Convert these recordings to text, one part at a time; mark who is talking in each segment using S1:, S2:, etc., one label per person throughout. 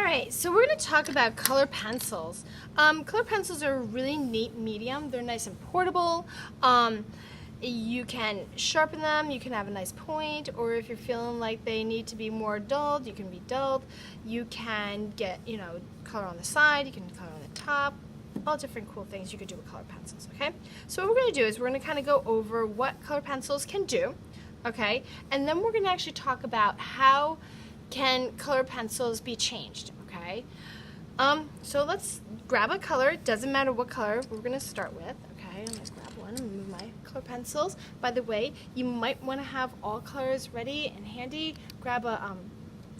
S1: Alright, so we're going to talk about color pencils. Color pencils are a really neat medium. They're nice and portable. You can sharpen them, you can have a nice point, or if you're feeling like they need to be more dulled, you can be dulled. You can get, color on the side, you can color on the top, all different cool things you could do with color pencils, okay? So what we're going to do is we're going to kind of go over what color pencils can do, okay? And then we're going to actually talk about how can color pencils be changed, okay? So let's grab a color. It doesn't matter what color we're going to start with, okay? I'm going to grab one and move my color pencils. By the way, you might want to have all colors ready and handy. Grab a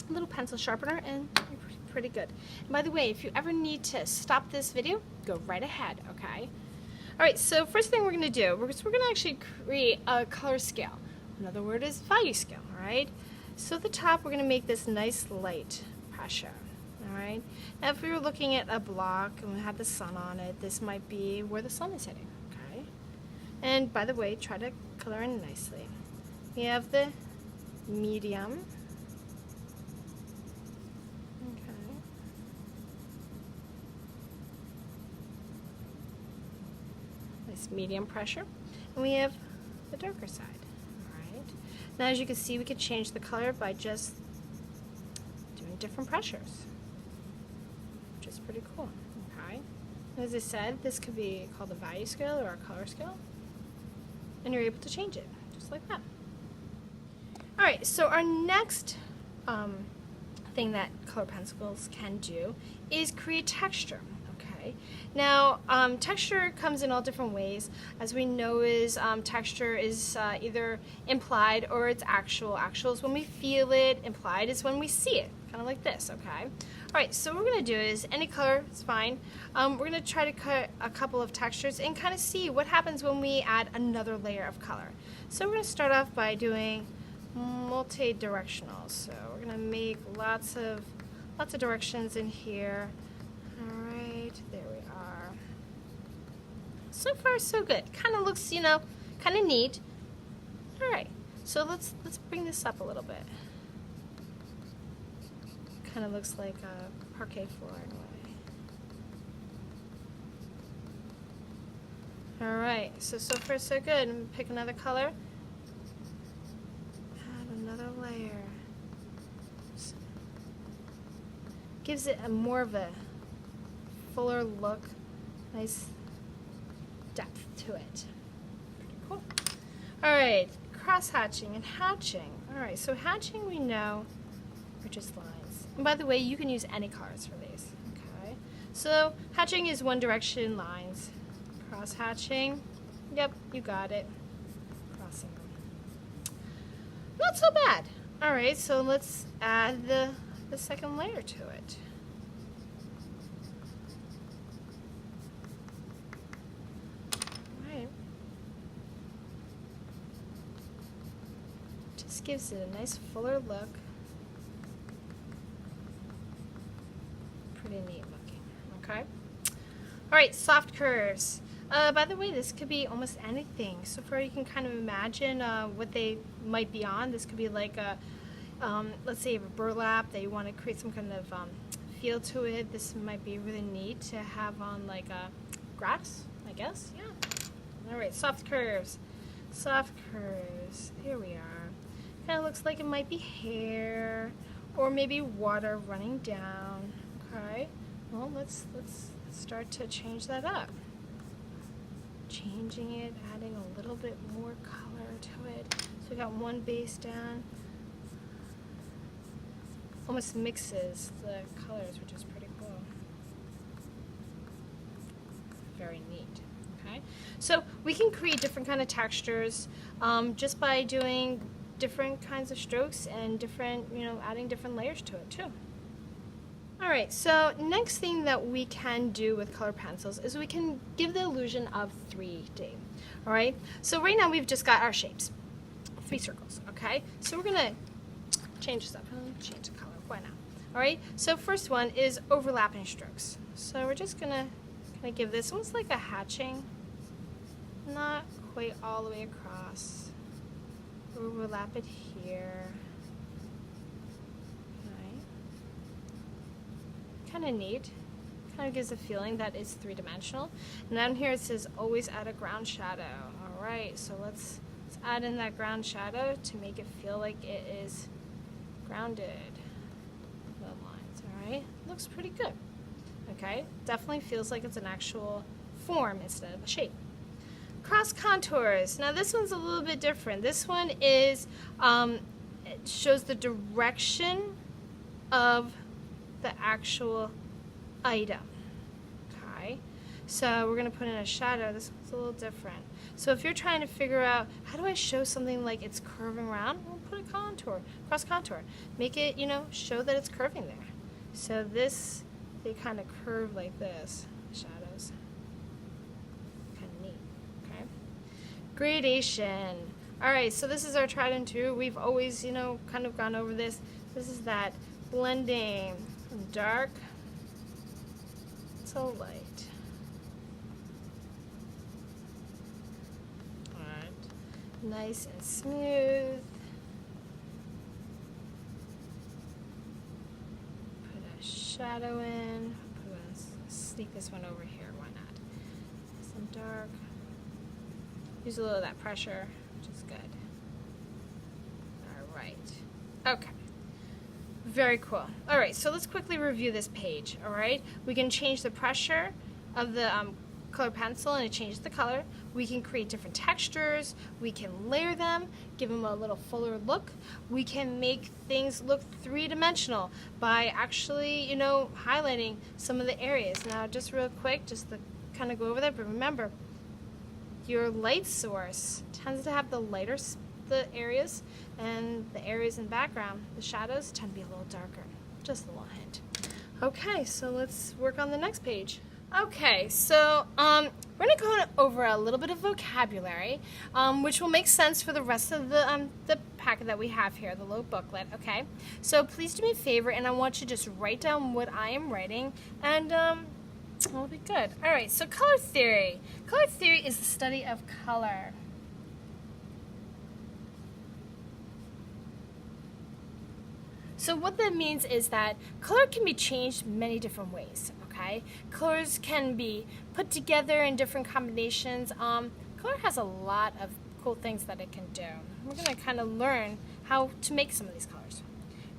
S1: little pencil sharpener and you're pretty good. And by the way, if you ever need to stop this video, go right ahead, okay? Alright, so first thing we're going to do, we're going to actually create a color scale. Another word is value scale, alright? So at the top, we're going to make this nice light pressure. Alright? Now if we were looking at a block and we had the sun on it, this might be where the sun is hitting. Okay? And by the way, try to color in nicely. We have the medium. Okay. Nice medium pressure. And we have the darker side. Now as you can see, we could change the color by just doing different pressures, which is pretty cool, okay? And as I said, this could be called a value scale or a color scale, and you're able to change it, just like that. Alright, so our next thing that color pencils can do is create texture. Now, texture comes in all different ways. As we know, texture is either implied or it's actual. Actual is when we feel it. Implied is when we see it, kind of like this, okay? Alright, so what we're going to do is, any color is fine. We're going to try to cut a couple of textures and kind of see what happens when we add another layer of color. So we're going to start off by doing multi-directional. So we're going to make lots of directions in here. Alright, there we are. So far so good. Kind of looks, kind of neat. Alright, so let's bring this up a little bit. Kind of looks like a parquet floor in a way. Alright, so far so good. Pick another color. Add another layer. Gives it more of a fuller look, nice depth to it. Pretty cool. Alright, cross hatching and hatching. Alright, so hatching we know are just lines. And by the way, you can use any colors for these. Okay. So hatching is one direction lines. Cross hatching, yep, you got it. Crossing them. Not so bad. Alright, so let's add the second layer to it. Just gives it a nice fuller look. Pretty neat looking, okay? Alright, soft curves. By the way, this could be almost anything. So far you can kind of imagine what they might be on. This could be like a, let's say you have a burlap that you want to create some kind of feel to it. This might be really neat to have on like a grass, I guess, yeah. Alright, soft curves. Soft curves, here we are. Kind of looks like it might be hair or maybe water running down. Okay, well let's start to change that up. Changing it, adding a little bit more color to it. So we got one base down. Almost mixes the colors, which is pretty cool. Very neat. Okay, so we can create different kind of textures just by doing different kinds of strokes and different, adding different layers to it too. Alright, so next thing that we can do with color pencils is we can give the illusion of 3D. Alright, so right now we've just got our shapes. 3 circles, okay? So we're going to change this up. Change the color, why not? Alright, so first one is overlapping strokes. So we're just going to kind of give this almost like a hatching. Not quite all the way across. Overlap it here. kind of neat. Kind of gives a feeling that it's three-dimensional. And down here it says always add a ground shadow. All right, so let's add in that ground shadow to make it feel like it is grounded. The lines, all right? Looks pretty good. Okay, definitely feels like it's an actual form instead of a shape. Cross contours. Now this one's a little bit different. This one is, it shows the direction of the actual item. Okay, so we're going to put in a shadow. This one's a little different. So if you're trying to figure out how do I show something like it's curving around, we'll put a contour, cross contour. Make it, you know, show that it's curving there. So this, they kind of curve like this, shadows. Kind of neat, okay? Gradation. All right, so this is our tried and true. We've always, you know, kind of gone over this. This is that blending from dark to light. All right, nice and smooth. Put a shadow in. Sneak this one over here. Why not? Some dark. Use a little of that pressure, which is good. All right. Okay. Very cool. All right, so let's quickly review this page, all right? We can change the pressure of the color pencil and it changes the color. We can create different textures. We can layer them, give them a little fuller look. We can make things look three-dimensional by actually, you know, highlighting some of the areas. Now, just real quick, just to kind of go over that, but remember, your light source tends to have the lighter the areas, and the areas in background, the shadows, tend to be a little darker. Just a little hint. Okay, so let's work on the next page. Okay, so we're going to go over a little bit of vocabulary, which will make sense for the rest of the packet that we have here, the little booklet, okay? So please do me a favor, and I want you to just write down what I am writing, and it'll be good. All right, so color theory. Color theory is the study of color. So what that means is that color can be changed many different ways, okay? Colors can be put together in different combinations. Color has a lot of cool things that it can do. We're going to kind of learn how to make some of these colors.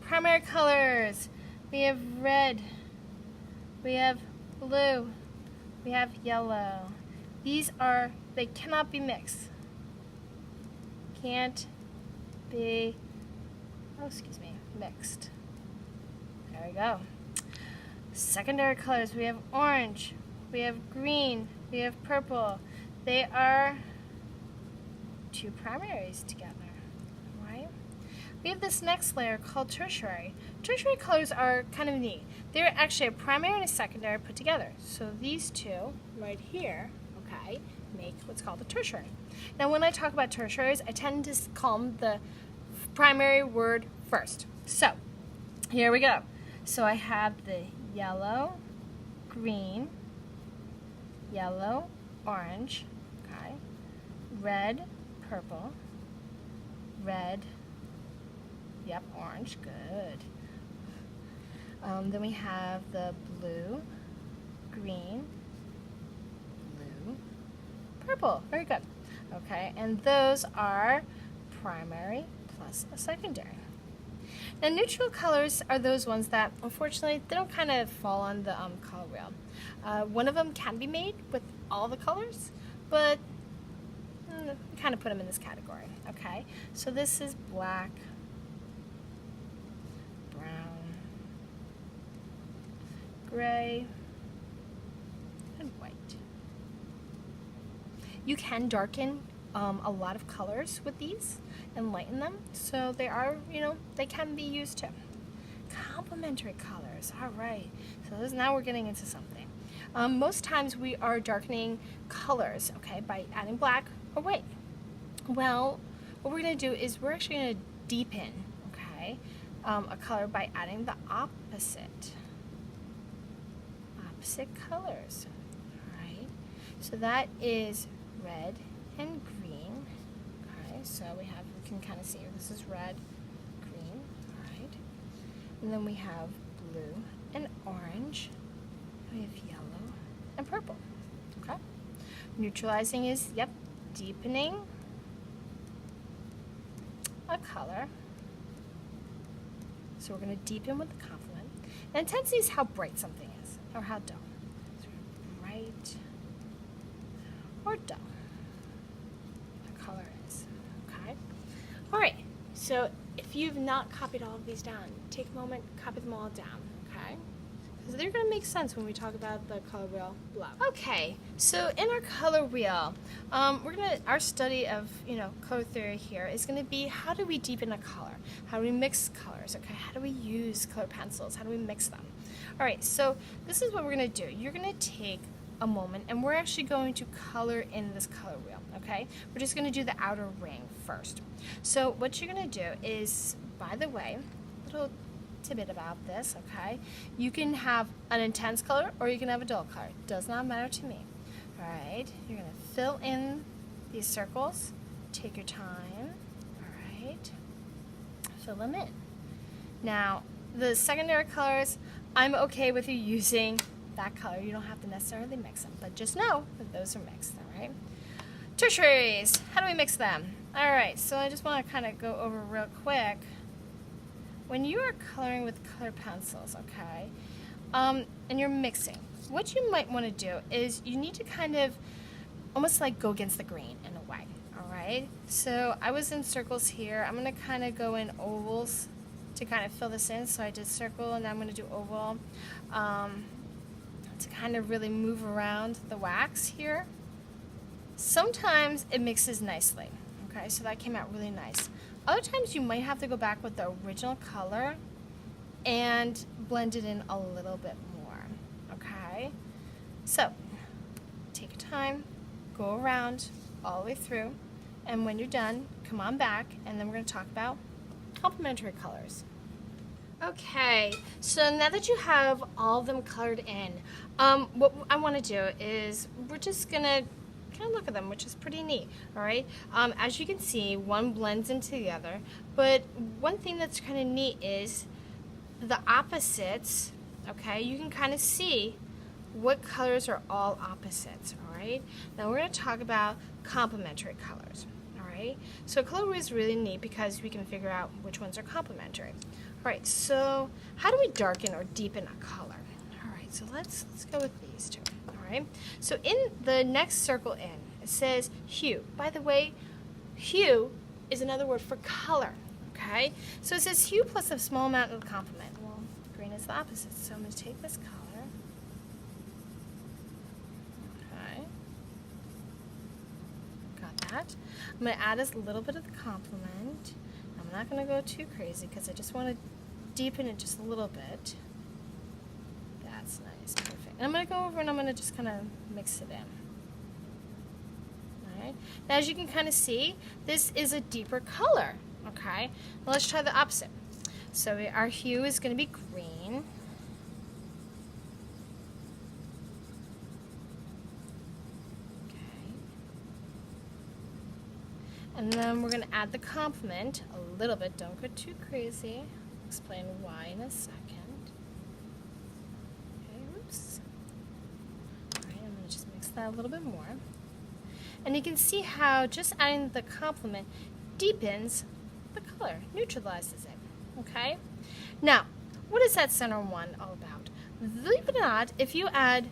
S1: Primary colors. We have red. We have blue. We have yellow. These are, they cannot be mixed. Can't be, oh, excuse me, mixed. There we go. Secondary colors, we have orange, we have green, we have purple. They are two primaries together, right? We have this next layer called tertiary. Tertiary colors are kind of neat. They're actually a primary and a secondary put together. So these two right here, okay, make what's called a tertiary. Now when I talk about tertiaries, I tend to call them the primary word first. So here we go. So I have the yellow, green, yellow, orange, okay, red, purple, red, yep, orange, good. Then we have the blue, green, blue, purple, very good. Okay, and those are primary plus a secondary. Now neutral colors are those ones that unfortunately they don't kind of fall on the color wheel. One of them can be made with all the colors, but we kind of put them in this category. Okay, so this is black, brown, gray, and white. You can darken a lot of colors with these and lighten them, so they are, you know, they can be used too. Complementary colors, all right, so now we're getting into something. Most times we are darkening colors, okay, by adding black or white. Well, what we're going to do is we're actually going to deepen, okay, a color by adding the opposite colors, all right? So that is red and green, okay, so we can kind of see this is red, green, all right, and then we have blue and orange, and purple. Okay. Neutralizing is, yep, deepening a color. So we're going to deepen with the complement. And intensity is how bright something is, or how dull. So bright or dull the color is. Okay. All right. So if you've not copied all of these down, take a moment, copy them all down. Okay. Because they're going to make sense when we talk about the color wheel below. Okay, so in our color wheel, our study of color theory here is going to be how do we deepen a color? How do we mix colors? Okay, how do we use color pencils? How do we mix them? All right, so this is what we're going to do. You're going to take a moment, and we're actually going to color in this color wheel. Okay, we're just going to do the outer ring first. So what you're going to do is, by the way, little tidbit about this, okay? You can have an intense color or you can have a dull color. It does not matter to me. All right, you're going to fill in these circles. Take your time. All right, fill them in. Now, the secondary colors, I'm okay with you using that color. You don't have to necessarily mix them, but just know that those are mixed, all right? Tertiaries, how do we mix them? All right, so I just want to kind of go over real quick. When you are coloring with color pencils, okay, and you're mixing, what you might want to do is you need to kind of almost like go against the grain in a way, all right? So I was in circles here. I'm going to kind of go in ovals to kind of fill this in. So I did circle, and now I'm going to do oval to kind of really move around the wax here. Sometimes it mixes nicely, okay, so that came out really nice. Other times you might have to go back with the original color and blend it in a little bit more, okay? So take your time, go around all the way through, and when you're done, come on back, and then we're going to talk about complementary colors. Okay, so now that you have all of them colored in, what I want to do is we're just going to kind of look at them, which is pretty neat. All right, as you can see, one blends into the other, but one thing that's kind of neat is the opposites. Okay, you can kind of see what colors are all opposites. All right, now we're going to talk about complementary colors. All right, so color wheel is really neat because we can figure out which ones are complementary. All right, so how do we darken or deepen a color? All right, so let's go with these two. Right? So in the next circle in, it says hue. By the way, hue is another word for color, okay? So it says hue plus a small amount of complement. Well, green is the opposite, so I'm going to take this color. Okay. Got that. I'm going to add a little bit of the complement. I'm not going to go too crazy because I just want to deepen it just a little bit. That's nice, perfect. And I'm going to go over and I'm going to just kind of mix it in. Alright, now as you can kind of see, this is a deeper color, okay? Now let's try the opposite. So our hue is going to be green. Okay. And then we're going to add the complement a little bit. Don't go too crazy. I'll explain why in a second. That a little bit more, and you can see how just adding the complement deepens the color, neutralizes it. Okay, now what is that center one all about? Believe it or not, if you add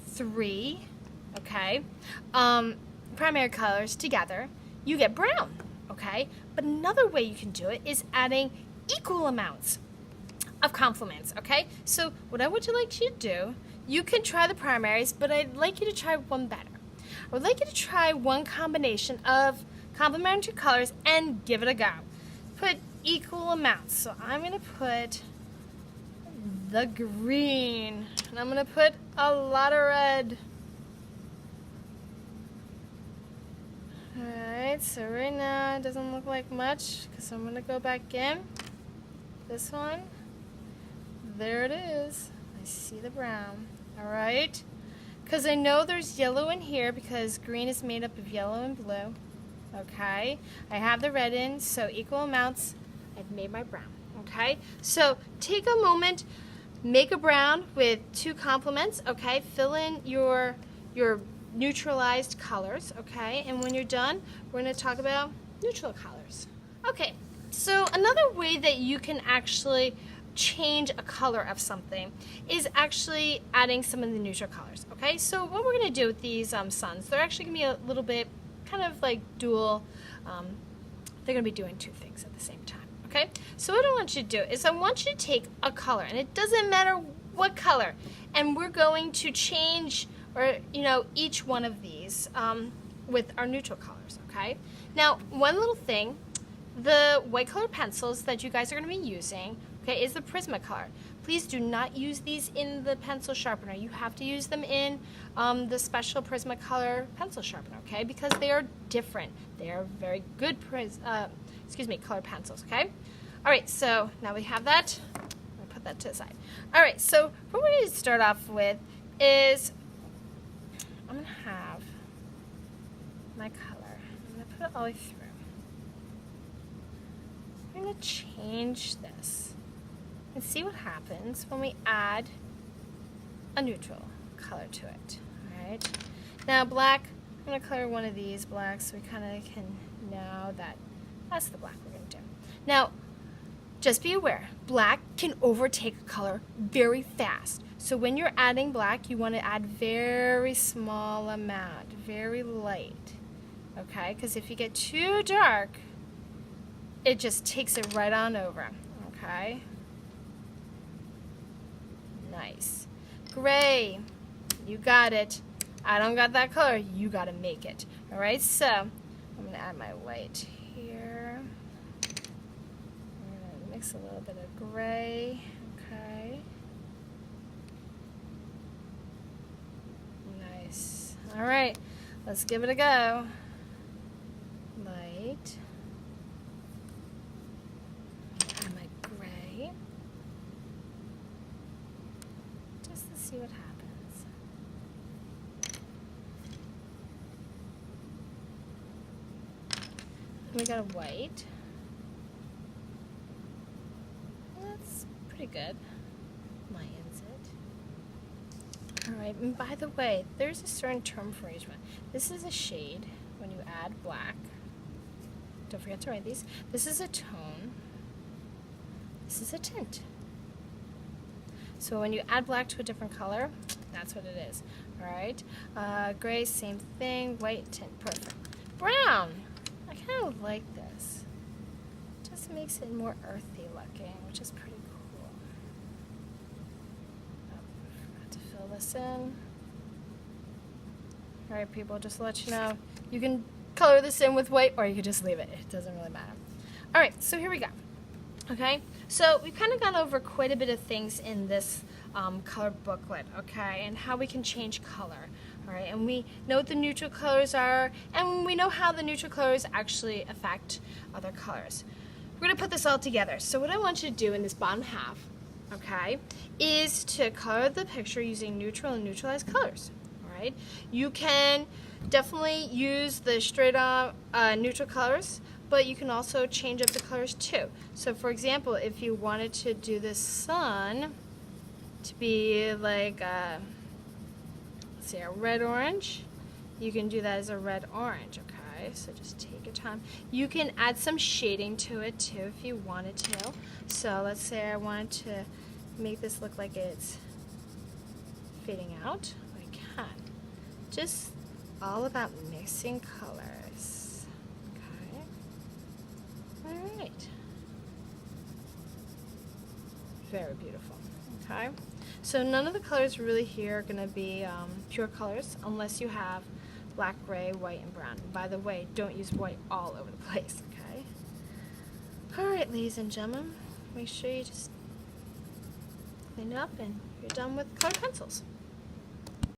S1: 3 primary colors together, you get brown. Okay, but another way you can do it is adding equal amounts of complements. Okay, so what I would like you to do, you can try the primaries, but I'd like you to try one better. I would like you to try one combination of complementary colors and give it a go. Put equal amounts. So I'm going to put the green, and I'm going to put a lot of red. Alright, so right now it doesn't look like much because I'm going to go back in. This one. There it is. I see the brown. Alright, because I know there's yellow in here because green is made up of yellow and blue. Okay, I have the red in, so equal amounts. I've made my brown. Okay, so take a moment, make a brown with 2 complements, okay? Fill in your neutralized colors, okay? And when you're done, we're going to talk about neutral colors. Okay, so another way that you can actually change a color of something is actually adding some of the neutral colors, okay? So what we're going to do with these suns, they're actually going to be a little bit kind of like dual, they're going to be doing 2 things at the same time, okay? So what I want you to do is I want you to take a color, and it doesn't matter what color, and we're going to change, or each one of these with our neutral colors, okay? Now, one little thing, the white color pencils that you guys are going to be using, okay, is the Prismacolor. Please do not use these in the pencil sharpener. You have to use them in the special Prismacolor pencil sharpener, okay, because they are different. They are very good color pencils, okay? All right, so now we have that. I'm going to put that to the side. All right, so what we're going to start off with is I'm going to have my color. I'm going to put it all the way through. I'm going to change this and see what happens when we add a neutral color to it. All right. Now black, I'm going to color one of these blacks so we kind of can know that that's the black we're going to do. Now, just be aware, black can overtake a color very fast. So when you're adding black, you want to add very small amount, very light, okay? Because if you get too dark, it just takes it right on over, okay? Nice. Gray, you got it. I don't got that color, you got to make it. All right, so I'm going to add my white here. I'm going to mix a little bit of gray, okay? Nice. All right, let's give it a go. Light. Add my gray. Just to see what happens. We got a white. That's pretty good. Lightens it. Alright, and by the way, there's a certain term for each one. This is a shade when you add black. Don't forget to write these. This is a tone. This is a tint. So when you add black to a different color, that's what it is. Alright, gray, same thing. White, tint, perfect. Brown. I kind of like this. Just makes it more earthy looking, which is pretty cool. Oh, I forgot to fill this in. Alright people, just to let you know, you can color this in with white or you can just leave it. It doesn't really matter. Alright, so here we go. Okay, so we've kind of gone over quite a bit of things in this color booklet, okay, and how we can change color. Alright, and we know what the neutral colors are, and we know how the neutral colors actually affect other colors. We're going to put this all together. So what I want you to do in this bottom half, okay, is to color the picture using neutral and neutralized colors. Alright, you can definitely use the straight on neutral colors, but you can also change up the colors too. So for example, if you wanted to do this sun to be like let's see, a red-orange, you can do that as a red-orange, okay? So just take your time. You can add some shading to it too if you wanted to. So let's say I wanted to make this look like it's fading out. I can. Just all about mixing colors. Okay. All right. Very beautiful. Okay. So none of the colors really here are going to be pure colors unless you have black, gray, white, and brown. And by the way, don't use white all over the place, okay? Alright, ladies and gentlemen, make sure you just clean up and you're done with colored pencils.